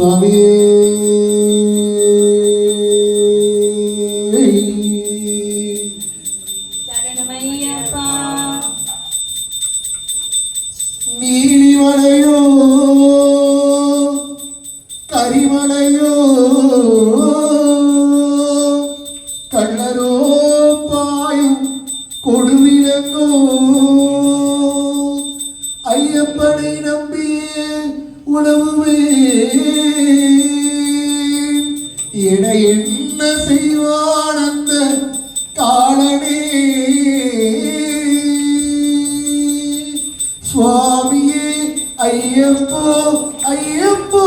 சுவாமியே சரணமையப்பா. நீலிமலையோ கரிமலையோ கண்ணரோ பாயும் கொடுவிலங்கோ ஐயப்பனை நம்பியே உணவுவே என என்ன செய்வான் அந்த காலனே சுவாமியே ஐயப்போ ஐயப்போ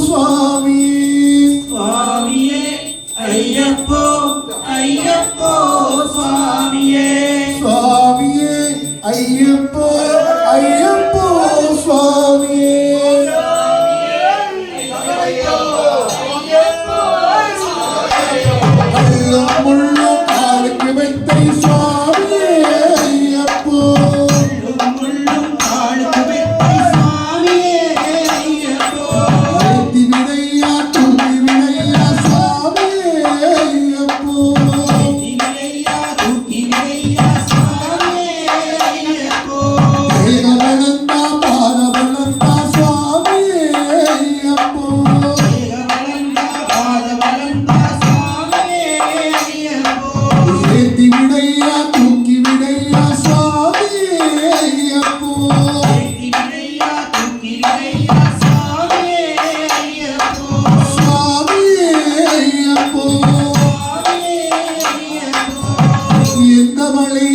சுவாமியே சுவாமியே ஐயப்போ ஐயப்போ சுவாமியே சுவாமியே ஐயப்போ ஐயப்போ சுவாமியே கல்லும் முள்ளும் காலுக்கு மெத்தை சுவாமியே ஐயப்போ முள்ளும் காலுக்கு மெத்தை சுவாமியே ஐயப்போ ஏத்தி வினையா தூக்கி வினையா சுவாமியே ஐயப்போ தினையா தூக்கி வினையா சுவாமியே ஐயப்போ தேகவளந்தா பாதவளந்தா சுவாமியே ஐயப்போ வளர்ந்தா பாத வளர்ந்தா சுவாமியே ஐயப்போ ஏத்தி வினையா தூக்கி வினையா சுவாமியே ஐயப்போ தினையா தூக்கி வினையா சுவாமியே ஐயப்போ சுவாமியே ஐயப்போ சுவாமியே ஐயப்போ எந்த மலை